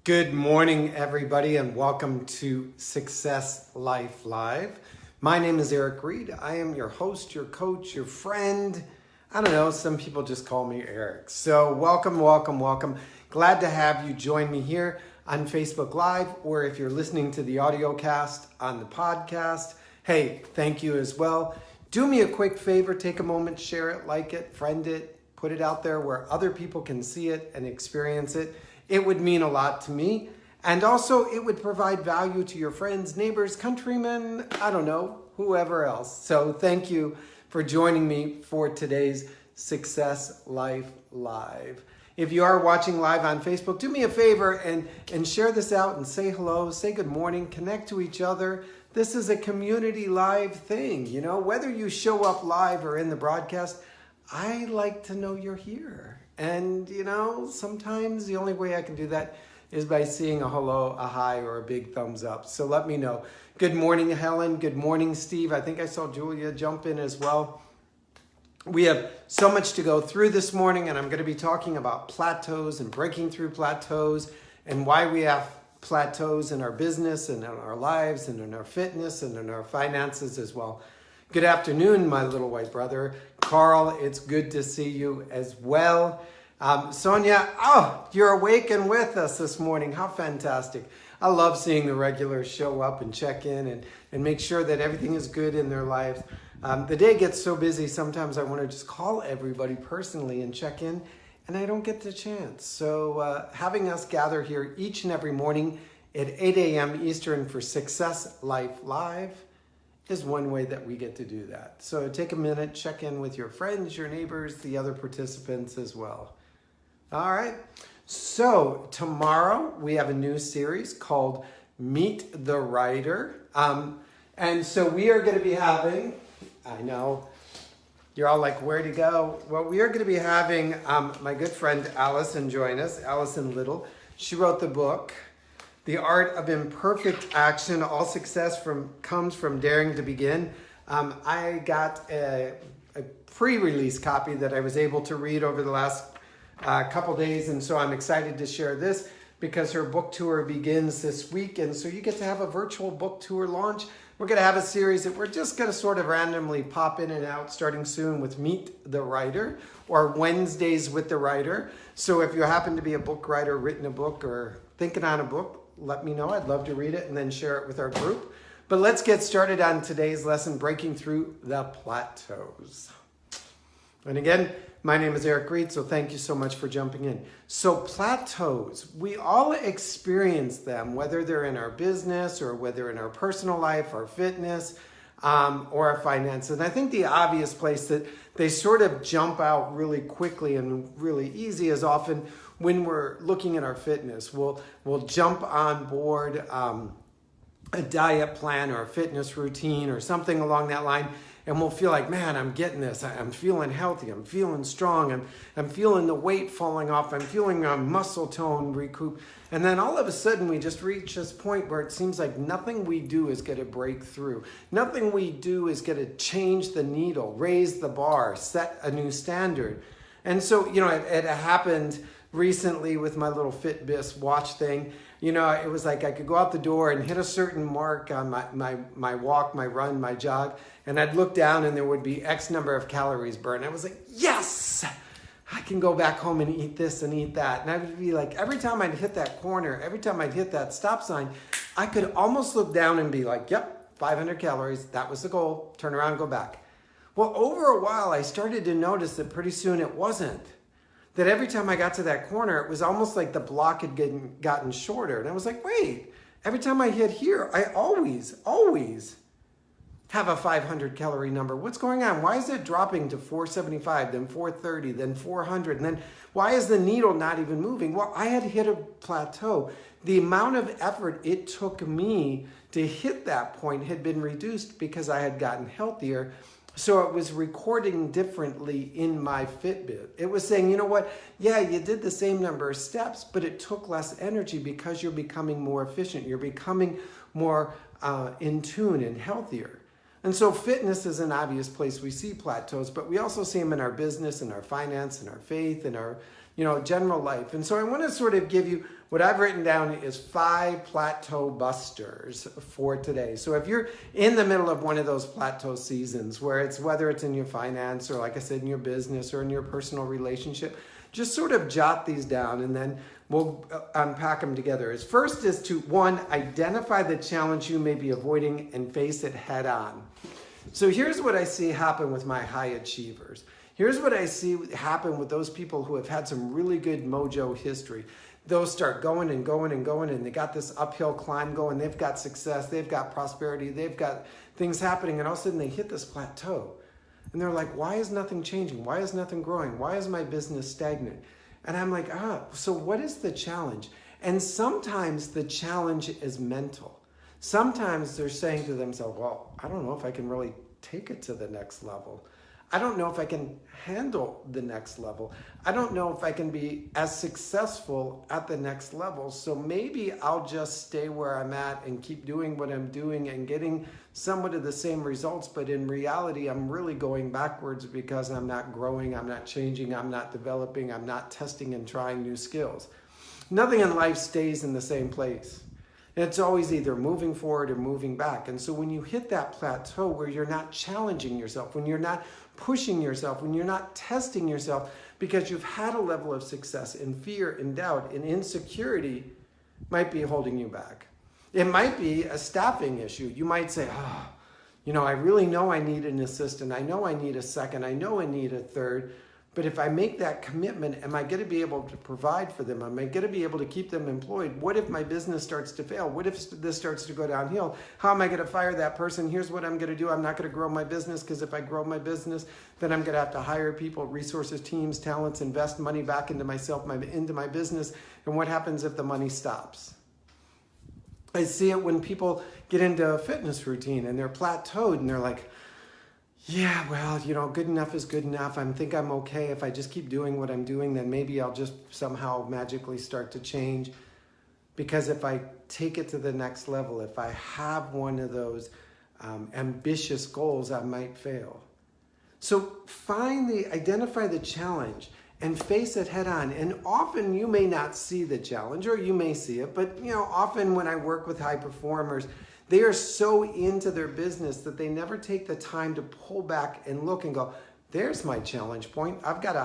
Good morning, everybody, and welcome to Success Life Live. My name is Reid. I am your host, your coach, your friend. I don't know, some people just call me Eric. So welcome. Glad to have you join me here on Facebook Live, or if you're listening to the audio cast on the podcast, hey, thank you as well. Do me a quick favor, take a moment, share it, like it, friend it, put it out there where other people can see it and experience it. It would mean a lot to me. And also it would provide value to your friends, neighbors, countrymen, I don't know, whoever else. So thank you for joining me for today's Success Life Live. If you are watching live on Facebook, do me a favor and share this out and say hello, say good morning, connect to each other. This is a community live thing, you know, whether you show up live or in the broadcast, I like to know you're here. And, you know, sometimes the only way I can do that is by seeing a hello, a hi, or a big thumbs up. So let me know. Good morning, Helen. Good morning, Steve. I think I saw Julia jump in as well. We have so much to go through this morning, and I'm going to be talking about plateaus and breaking through plateaus and why we have plateaus in our business and in our lives and in our fitness and in our finances as well. Good afternoon, my little white brother. Carl, it's good to see you as well. Sonia, you're awake and with us this morning. How fantastic. I love seeing the regulars show up and check in and make sure that everything is good in their lives. The day gets so busy, sometimes I want to just call everybody personally and check in, and I don't get the chance. So having us gather here each and every morning at 8 a.m. Eastern for Success Life Live is one way that we get to do that. So take a minute, check in with your friends, your neighbors, the other participants as well. All right. So tomorrow we have a new series called Meet the Writer. And so we are going to be having, I know, you're all like, where to go? Well, we are going to be having my good friend Allison join us, Allison Little. She wrote the book, The Art of Imperfect Action. All success comes from daring to begin. I got a pre-release copy that I was able to read over the last couple days, and so I'm excited to share this because her book tour begins this week, and so you get to have a virtual book tour launch. We're going to have a series that we're just going to sort of randomly pop in and out starting soon with Meet the Writer or Wednesdays with the Writer. So if you happen to be a book writer, written a book, or thinking on a book, let me know. I'd love to read it and then share it with our group. But let's get started on today's lesson, Breaking Through the Plateaus. And again, my name is Reid, so thank you so much for jumping in. So plateaus, we all experience them, whether they're in our business or whether in our personal life, our fitness, or our finances. And I think the obvious place that they sort of jump out really quickly and really easy is often when we're looking at our fitness. We'll jump on board a diet plan or a fitness routine or something along that line, and we'll feel like, man, I'm getting this. I'm feeling healthy. I'm feeling strong. I'm feeling the weight falling off. I'm feeling muscle tone recoup. And then all of a sudden, we just reach this point where it seems like nothing we do is going to break through. Nothing we do is going to change the needle, raise the bar, set a new standard. And so, you know, it happened recently with my little Fitbit watch thing. You know, it was like I could go out the door and hit a certain mark on my walk, my run, my jog, and I'd look down and there would be X number of calories burned. I was like, yes, I can go back home and eat this and eat that. And I would be like, every time I'd hit that corner, every time I'd hit that stop sign, I could almost look down and be like, yep, 500 calories. That was the goal. Turn around and go back. Well, over a while, I started to notice that pretty soon it wasn't. That every time I got to that corner, it was almost like the block had gotten shorter. And I was like, wait, every time I hit here, I always have a 500 calorie number. What's going on? Why is it dropping to 475, then 430, then 400? And then why is the needle not even moving? Well, I had hit a plateau. The amount of effort it took me to hit that point had been reduced because I had gotten healthier. So it was recording differently in my Fitbit. It was saying, you know what? Yeah, you did the same number of steps, but it took less energy because you're becoming more efficient. You're becoming more in tune and healthier. And so fitness is an obvious place we see plateaus, but we also see them in our business, in our finance, in our faith, in our general life. And so I want to sort of give you what I've written down is 5 plateau busters for today. So if you're in the middle of one of those plateau seasons whether it's in your finance or, like I said, in your business or in your personal relationship, just sort of jot these down and then we'll unpack them together. First is to, 1, identify the challenge you may be avoiding and face it head on. So here's what I see happen with my high achievers. Here's what I see happen with those people who have had some really good mojo history. They'll start going and going and going, and they got this uphill climb going. They've got success, they've got prosperity, they've got things happening, and all of a sudden they hit this plateau. And they're like, why is nothing changing? Why is nothing growing? Why is my business stagnant? And I'm like, so what is the challenge? And sometimes the challenge is mental. Sometimes they're saying to themselves, well, I don't know if I can really take it to the next level. I don't know if I can handle the next level. I don't know if I can be as successful at the next level. So maybe I'll just stay where I'm at and keep doing what I'm doing and getting somewhat of the same results. But in reality, I'm really going backwards because I'm not growing, I'm not changing, I'm not developing, I'm not testing and trying new skills. Nothing in life stays in the same place. It's always either moving forward or moving back. And so when you hit that plateau where you're not challenging yourself, when you're not pushing yourself, when you're not testing yourself because you've had a level of success, and fear and doubt and insecurity might be holding you back. It might be a staffing issue. You might say, I really know I need an assistant. I know I need a second. I know I need a third. But if I make that commitment, am I going to be able to provide for them? Am I going to be able to keep them employed? What if my business starts to fail? What if this starts to go downhill? How am I going to fire that person? Here's what I'm going to do. I'm not going to grow my business because if I grow my business, then I'm going to have to hire people, resources, teams, talents, invest money back into myself, into my business. And what happens if the money stops? I see it when people get into a fitness routine and they're plateaued and they're like, yeah, well, good enough is good enough. I think I'm okay. If I just keep doing what I'm doing, then maybe I'll just somehow magically start to change. Because if I take it to the next level, if I have one of those ambitious goals, I might fail. So identify the challenge and face it head on. And often you may not see the challenge or you may see it, but often when I work with high performers, they are so into their business that they never take the time to pull back and look and go, there's my challenge point. I've got to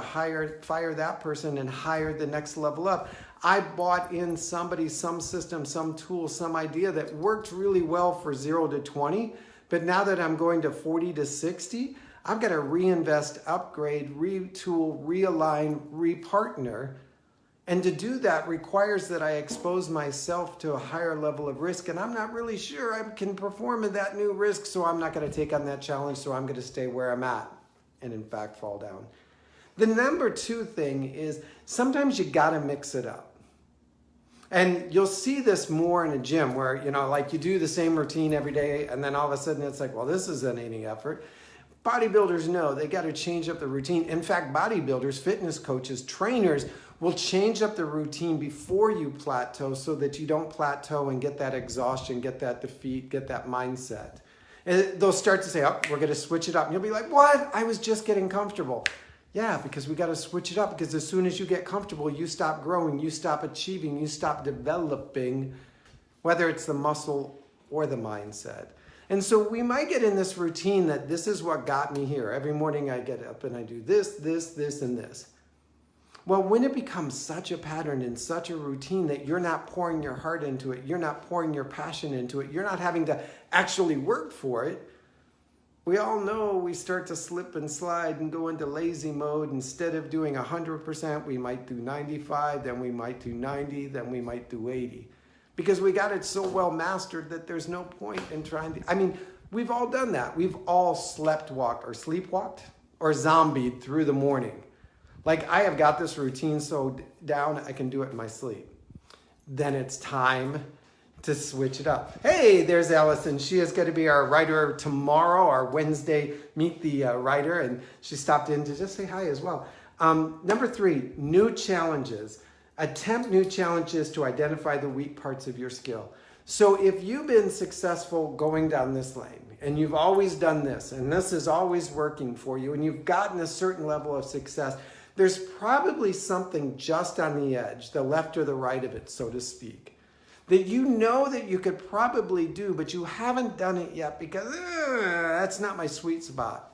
fire that person and hire the next level up. I bought in somebody, some system, some tool, some idea that worked really well for 0 to 20. But now that I'm going to 40 to 60, I've got to reinvest, upgrade, retool, realign, repartner. And to do that requires that I expose myself to a higher level of risk. And I'm not really sure I can perform at that new risk. So I'm not going to take on that challenge. So I'm going to stay where I'm at and in fact fall down. The number 2 thing is sometimes you got to mix it up. And you'll see this more in a gym where, you do the same routine every day. And then all of a sudden it's like, well, this isn't any effort. Bodybuilders know they got to change up the routine. In fact, bodybuilders, fitness coaches, trainers will change up the routine before you plateau so that you don't plateau and get that exhaustion, get that defeat, get that mindset. And they'll start to say, we're going to switch it up. And you'll be like, what? I was just getting comfortable. Yeah, because we got to switch it up because as soon as you get comfortable, you stop growing, you stop achieving, you stop developing, whether it's the muscle or the mindset. And so we might get in this routine that this is what got me here. Every morning I get up and I do this, and this. Well, when it becomes such a pattern and such a routine that you're not pouring your heart into it, you're not pouring your passion into it, you're not having to actually work for it, we all know we start to slip and slide and go into lazy mode. Instead of doing 100%, we might do 95, then we might do 90, then we might do 80. Because we got it so well mastered that there's no point in trying to... we've all done that. We've all sleepwalked or zombied through the morning. Like, I have got this routine so down, I can do it in my sleep. Then it's time to switch it up. Hey, there's Allison. She is going to be our writer tomorrow, our Wednesday Meet the Writer, and she stopped in to just say hi as well. Number 3, new challenges. Attempt new challenges to identify the weak parts of your skill. So if you've been successful going down this lane, and you've always done this, and this is always working for you, and you've gotten a certain level of success, there's probably something just on the edge, the left or the right of it, so to speak, that you know that you could probably do, but you haven't done it yet because that's not my sweet spot.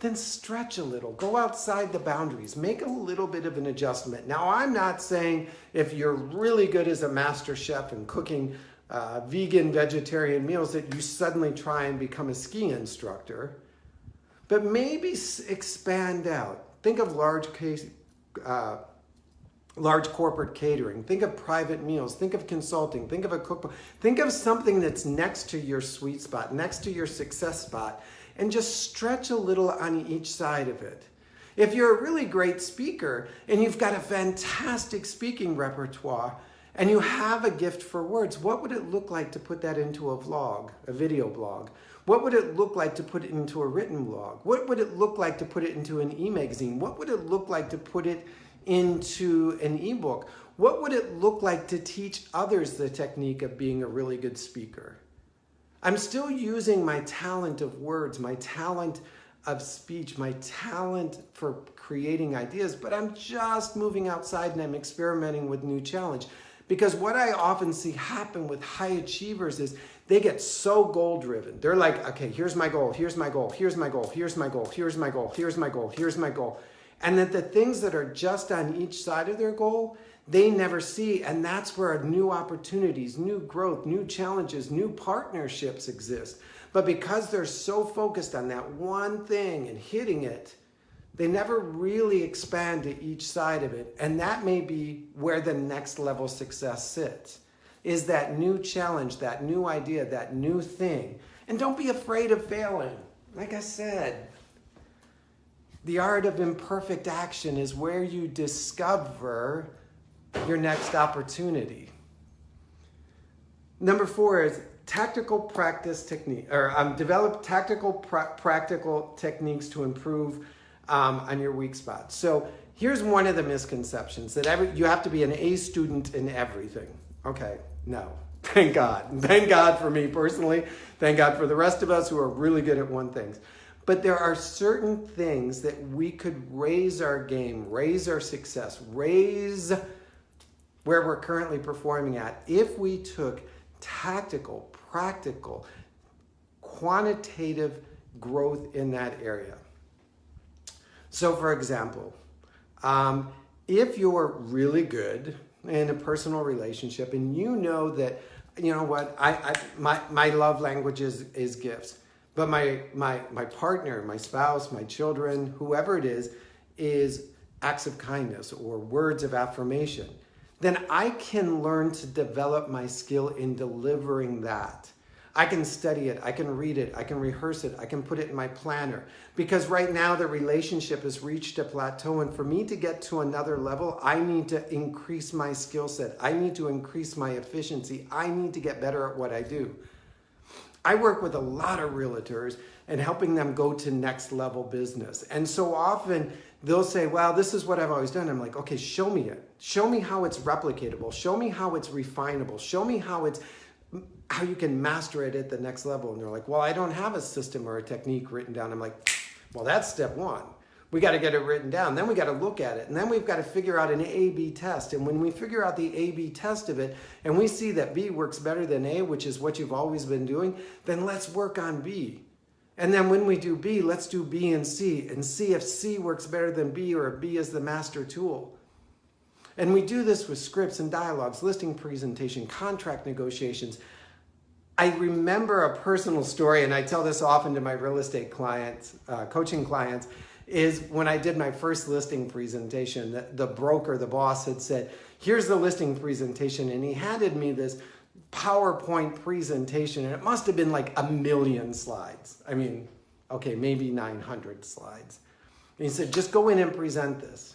Then stretch a little, go outside the boundaries, make a little bit of an adjustment. Now, I'm not saying if you're really good as a master chef and cooking vegan, vegetarian meals that you suddenly try and become a ski instructor, but maybe expand out. Think of large corporate catering. Think of private meals. Think of consulting. Think of a cookbook. Think of something that's next to your sweet spot, next to your success spot, and just stretch a little on each side of it. If you're a really great speaker and you've got a fantastic speaking repertoire and you have a gift for words, what would it look like to put that into a vlog, a video blog? What would it look like to put it into a written blog? What would it look like to put it into an e-magazine? What would it look like to put it into an ebook? What would it look like to teach others the technique of being a really good speaker? I'm still using my talent of words, my talent of speech, my talent for creating ideas, but I'm just moving outside and I'm experimenting with new challenge. Because what I often see happen with high achievers is they get so goal driven. They're like, okay, here's my goal, here's my goal, here's my goal, here's my goal, here's my goal, here's my goal, here's my goal. And that the things that are just on each side of their goal, they never see. And that's where new opportunities, new growth, new challenges, new partnerships exist. But because they're so focused on that one thing and hitting it, they never really expand to each side of it. And that may be where the next level success sits, is that new challenge, that new idea, that new thing. And don't be afraid of failing. Like I said, the art of imperfect action is where you discover your next opportunity. Number 4 is tactical practice technique, or develop tactical practical techniques to improve on your weak spots. So here's one of the misconceptions, that you have to be an A student in everything. Okay, no. Thank God. Thank God for me personally. Thank God for the rest of us who are really good at one thing. But there are certain things that we could raise our game, raise our success, raise where we're currently performing at if we took tactical, practical, quantitative growth in that area. So for example, if you're really good in a personal relationship and you know that, you know what, my love language is gifts, but my partner, my spouse, my children, whoever it is acts of kindness or words of affirmation, then I can learn to develop my skill in delivering that. I can study it, I can read it, I can rehearse it, I can put it in my planner. Because right now the relationship has reached a plateau, and for me to get to another level, I need to increase my skill set. I need to increase my efficiency. I need to get better at what I do. I work with a lot of realtors and helping them go to next level business. And so often they'll say, well, this is what I've always done. I'm like, okay, show me it. Show me how it's replicatable. Show me how it's refinable. Show me how you can master it at the next level. And they're like, well, I don't have a system or a technique written down. I'm like, well, that's step one. We got to get it written down. Then we got to look at it. And then we've got to figure out an A/B test. And when we figure out the A/B test of it, and we see that B works better than A, which is what you've always been doing, then let's work on B. And then when we do B, let's do B and see if C works better than B, or if B is the master tool. And we do this with scripts and dialogues, listing presentation, contract negotiations. I remember a personal story, and I tell this often to my real estate clients, coaching clients, is when I did my first listing presentation, the broker, the boss, had said, here's the listing presentation, and he handed me this PowerPoint presentation, and it must have been like 1,000,000 slides. I mean, okay, maybe 900 slides. And he said, just go in and present this.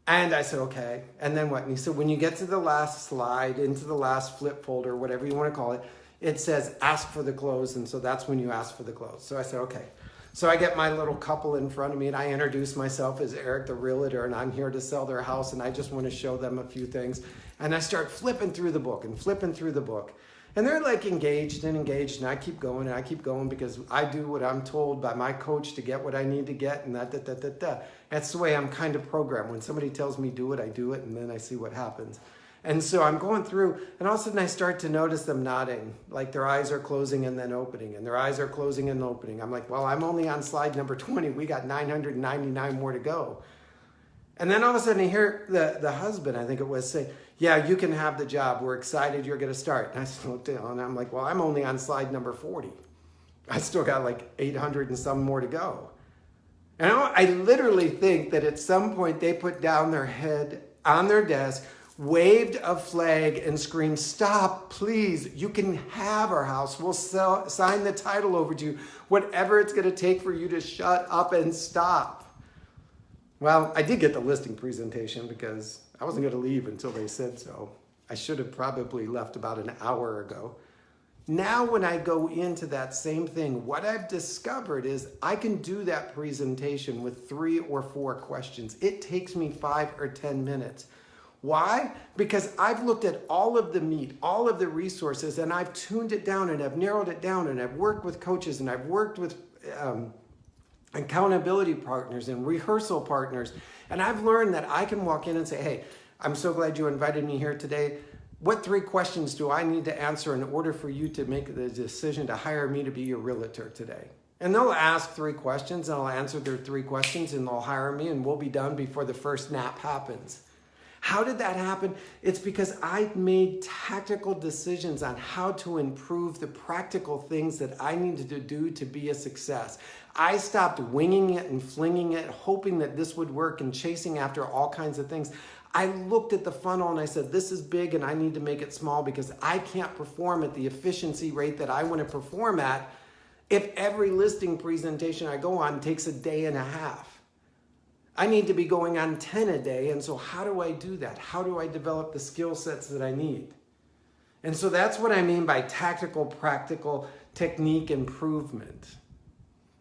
And I said, okay, and then what? And he said, when you get to the last slide, into the last flip folder, whatever you want to call it, it says ask for the close, and so that's when you ask for the close. So I said, okay. So I get my little couple in front of me, and I introduce myself as Eric the realtor, and I'm here to sell their house, and I just want to show them a few things. And I start flipping through the book and flipping through the book. And they're like engaged, and I keep going, and I keep going because I do what I'm told by my coach to get what I need to get, and That's the way I'm kind of programmed. When somebody tells me do it, I do it, and then I see what happens. And so I'm going through, and all of a sudden I start to notice them nodding, like their eyes are closing and then opening, and their eyes are closing and opening. I'm like, well, I'm only on slide number 20. We got 999 more to go. And then all of a sudden I hear the husband, I think it was, say, yeah, you can have the job. We're excited you're going to start. And I just looked down and I'm like, well, I'm only on slide number 40. I still got like 800 and some more to go. And I literally think that at some point they put down their head on their desk, waved a flag and screamed, stop, please. You can have our house. We'll sign the title over to you. Whatever it's going to take for you to shut up and stop. Well, I did get the listing presentation because I wasn't going to leave until they said so. I should have probably left about an hour ago. Now when I go into that same thing, what I've discovered is I can do that presentation with 3 or 4 questions. It takes me 5 or 10 minutes. Why? Because I've looked at all of the meat, all of the resources, and I've tuned it down and I've narrowed it down, and I've worked with coaches, and I've worked with accountability partners and rehearsal partners. And I've learned that I can walk in and say, hey, I'm so glad you invited me here today. What 3 questions do I need to answer in order for you to make the decision to hire me to be your realtor today? And they'll ask 3 questions, and I'll answer their 3 questions, and they'll hire me, and we'll be done before the first nap happens. How did that happen? It's because I made tactical decisions on how to improve the practical things that I needed to do to be a success. I stopped winging it and flinging it, hoping that this would work and chasing after all kinds of things. I looked at the funnel and I said, this is big and I need to make it small because I can't perform at the efficiency rate that I want to perform at if every listing presentation I go on takes a day and a half. I need to be going on 10 a day, and so how do I do that? How do I develop the skill sets that I need? And so that's what I mean by tactical, practical technique improvement.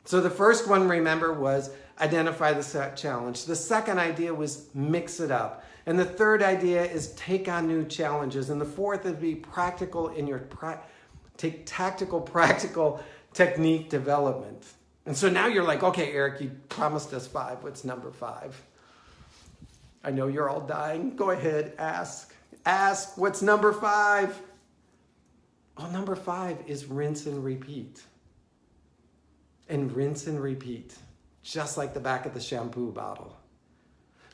So the first one, remember, was identify the challenge. The second idea was mix it up. And the third idea is take on new challenges. And the fourth is be practical in your take tactical, practical technique development. And so now you're like, okay, Eric, you promised us 5. What's number 5? I know you're all dying. Go ahead, ask. Ask, what's number 5? Oh, number 5 is rinse and repeat. And rinse and repeat, just like the back of the shampoo bottle.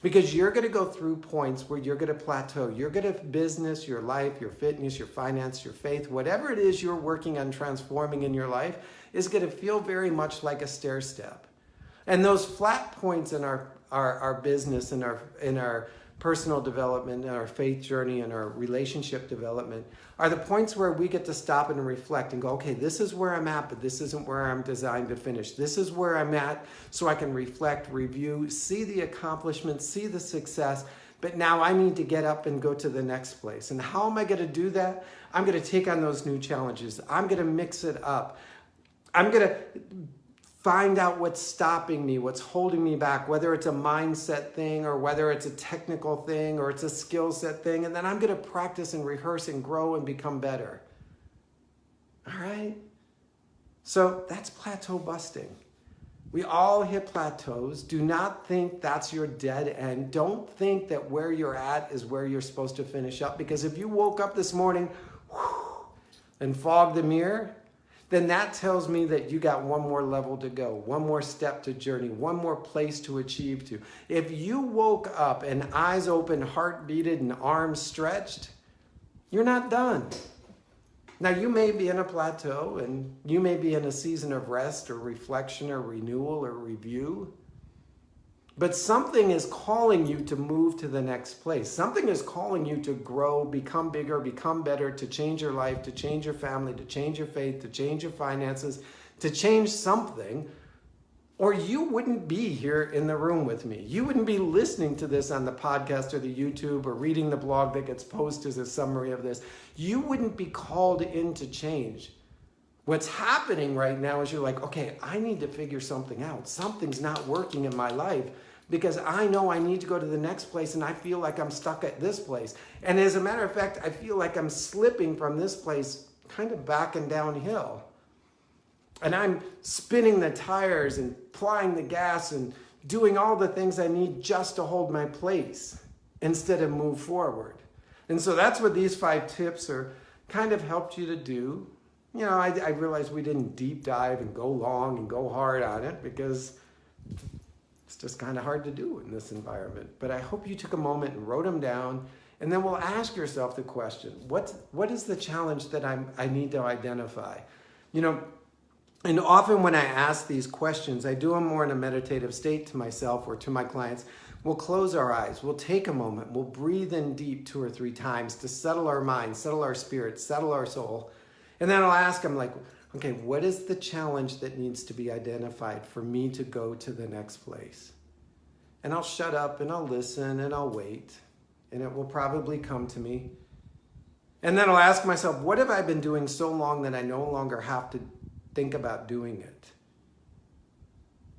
Because you're going to go through points where you're going to plateau. You're going to business, your life, your fitness, your finance, your faith, whatever it is you're working on transforming in your life is going to feel very much like a stair step. And those flat points in our business, in our personal development, in our faith journey, and our relationship development are the points where we get to stop and reflect and go, okay, this is where I'm at, but this isn't where I'm designed to finish. This is where I'm at so I can reflect, review, see the accomplishments, see the success, but now I need to get up and go to the next place. And how am I going to do that? I'm going to take on those new challenges. I'm going to mix it up. I'm going to find out what's stopping me, what's holding me back, whether it's a mindset thing or whether it's a technical thing or it's a skill set thing. And then I'm going to practice and rehearse and grow and become better. All right? So that's plateau busting. We all hit plateaus. Do not think that's your dead end. Don't think that where you're at is where you're supposed to finish up. Because if you woke up this morning and fogged the mirror, then that tells me that you got one more level to go, one more step to journey, one more place to achieve to. If you woke up and eyes open, heart beated, and arms stretched, you're not done. Now, you may be in a plateau, and you may be in a season of rest or reflection or renewal or review. But something is calling you to move to the next place. Something is calling you to grow, become bigger, become better, to change your life, to change your family, to change your faith, to change your finances, to change something. Or you wouldn't be here in the room with me. You wouldn't be listening to this on the podcast or the YouTube or reading the blog that gets posted as a summary of this. You wouldn't be called in to change. What's happening right now is you're like, okay, I need to figure something out. Something's not working in my life because I know I need to go to the next place and I feel like I'm stuck at this place. And as a matter of fact, I feel like I'm slipping from this place kind of backing downhill. And I'm spinning the tires and applying the gas and doing all the things I need just to hold my place instead of move forward. And so that's what these 5 tips are kind of helped you to do. You know, I realized we didn't deep dive and go long and go hard on it because it's just kind of hard to do in this environment. But I hope you took a moment and wrote them down. And then we'll ask yourself the question, what is the challenge that I need to identify? You know, and often when I ask these questions, I do them more in a meditative state to myself or to my clients. We'll close our eyes, we'll take a moment, we'll breathe in deep 2 or 3 times to settle our mind, settle our spirit, settle our soul. And then I'll ask them like, okay, what is the challenge that needs to be identified for me to go to the next place? And I'll shut up and I'll listen and I'll wait. And it will probably come to me. And then I'll ask myself, what have I been doing so long that I no longer have to think about doing it?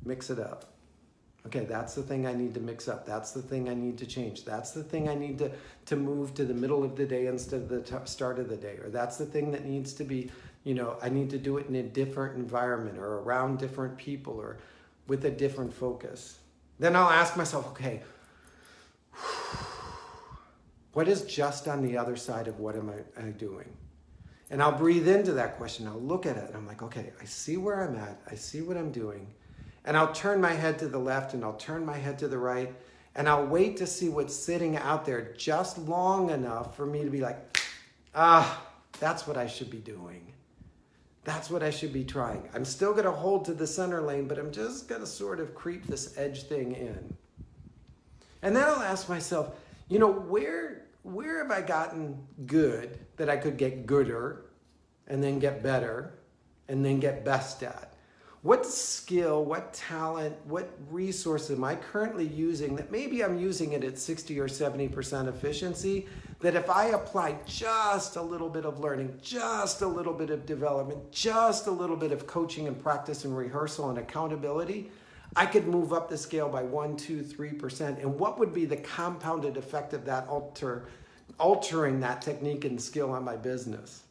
Mix it up. Okay, that's the thing I need to mix up. That's the thing I need to change. That's the thing I need to move to the middle of the day instead of the start of the day. Or that's the thing that needs to be, you know, I need to do it in a different environment or around different people or with a different focus. Then I'll ask myself, okay, what is just on the other side of what am I doing? And I'll breathe into that question. I'll look at it and I'm like, okay, I see where I'm at. I see what I'm doing. And I'll turn my head to the left and I'll turn my head to the right. And I'll wait to see what's sitting out there just long enough for me to be like, that's what I should be doing. That's what I should be trying. I'm still going to hold to the center lane, but I'm just going to sort of creep this edge thing in. And then I'll ask myself, you know, where have I gotten good that I could get gooder and then get better and then get best at? What skill, what talent, what resource am I currently using that maybe I'm using it at 60 or 70% efficiency, that if I apply just a little bit of learning, just a little bit of development, just a little bit of coaching and practice and rehearsal and accountability, I could move up the scale by 1, 2, 3%. And what would be the compounded effect of that altering that technique and skill on my business?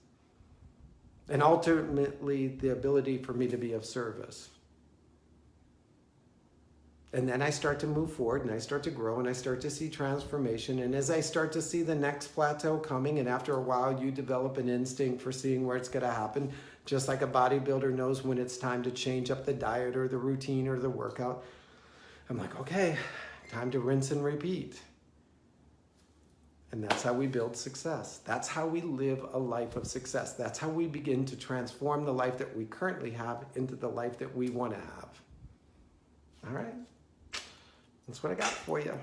And ultimately, the ability for me to be of service. And then I start to move forward and I start to grow and I start to see transformation. And as I start to see the next plateau coming, and after a while you develop an instinct for seeing where it's going to happen, just like a bodybuilder knows when it's time to change up the diet or the routine or the workout. I'm like, okay, time to rinse and repeat. And that's how we build success. That's how we live a life of success. That's how we begin to transform the life that we currently have into the life that we want to have. All right? That's what I got for you.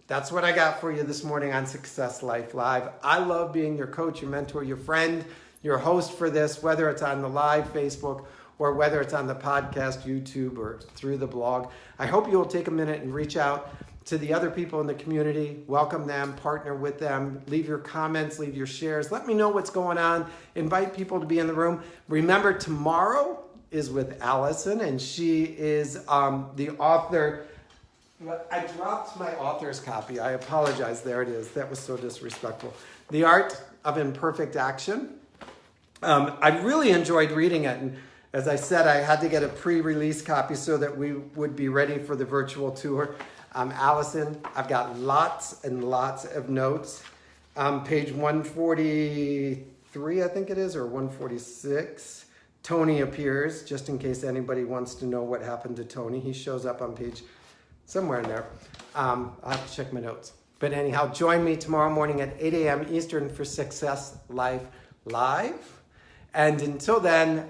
That's what I got for you this morning on Success Life Live. I love being your coach, your mentor, your friend, your host for this, whether it's on the live Facebook or whether it's on the podcast, YouTube, or through the blog. I hope you'll take a minute and reach out to the other people in the community, welcome them, partner with them, leave your comments, leave your shares. Let me know what's going on. Invite people to be in the room. Remember, tomorrow is with Allison, and she is the author. I dropped my author's copy. I apologize. There it is. That was so disrespectful. The Art of Imperfect Action. I really enjoyed reading it. And as I said, I had to get a pre-release copy so that we would be ready for the virtual tour. Allison, I've got lots and lots of notes. Page 143, I think it is, or 146. Tony appears, just in case anybody wants to know what happened to Tony. He shows up on page somewhere in there. I'll have to check my notes. But anyhow, join me tomorrow morning at 8 a.m. Eastern for Success Life Live. And until then,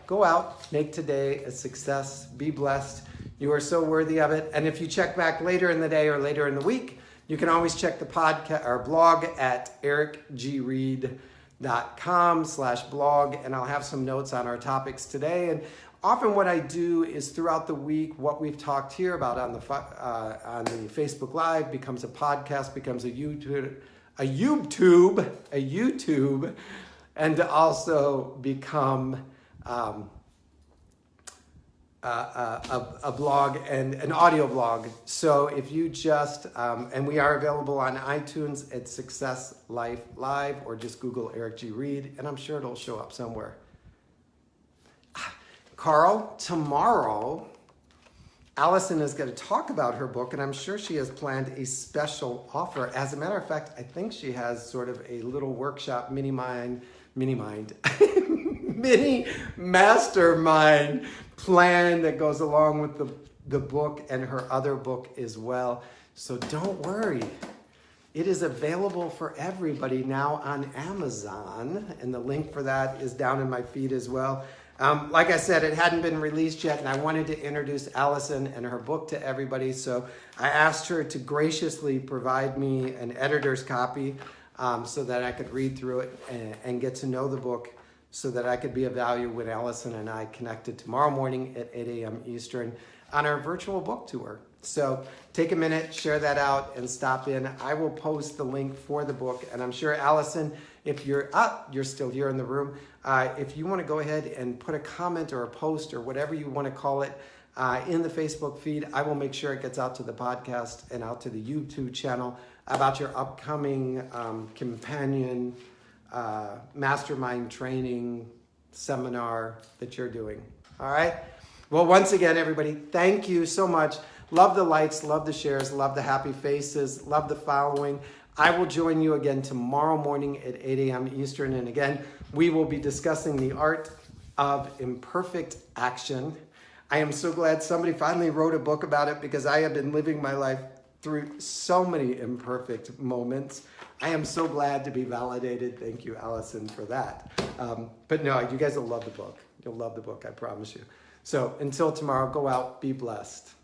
go out, make today a success, be blessed. You are so worthy of it. And if you check back later in the day or later in the week, you can always check the podcast or blog at ericgreid.com/blog. And I'll have some notes on our topics today. And often what I do is throughout the week, what we've talked here about on the Facebook Live becomes a podcast, becomes a YouTube, and to also become a blog and an audio blog. So if you just, and we are available on iTunes at Success Life Live, or just Google Eric G. Reid, and I'm sure it'll show up somewhere. Carl, tomorrow, Allison is going to talk about her book, and I'm sure she has planned a special offer. As a matter of fact, I think she has sort of a little workshop mini mastermind plan that goes along with the book and her other book as well. So don't worry. It is available for everybody now on Amazon, and the link for that is down in my feed as well. Like I said, it hadn't been released yet, and I wanted to introduce Allison and her book to everybody, so I asked her to graciously provide me an editor's copy so that I could read through it and get to know the book, so that I could be of value when Allison and I connected tomorrow morning at 8 a.m. Eastern on our virtual book tour. So take a minute, share that out, and stop in. I will post the link for the book, and I'm sure, Allison, if you're still here in the room, if you want to go ahead and put a comment or a post or whatever you want to call it in the Facebook feed, I will make sure it gets out to the podcast and out to the YouTube channel about your upcoming companion mastermind training seminar that you're doing. All right? Well, once again, everybody, thank you so much. Love the likes, love the shares, love the happy faces, love the following. I will join you again tomorrow morning at 8 a.m. Eastern. And again, we will be discussing the art of imperfect action. I am so glad somebody finally wrote a book about it, because I have been living my life through so many imperfect moments. I am so glad to be validated. Thank you, Allison, for that. But no, you guys will love the book. You'll love the book, I promise you. So until tomorrow, go out, be blessed.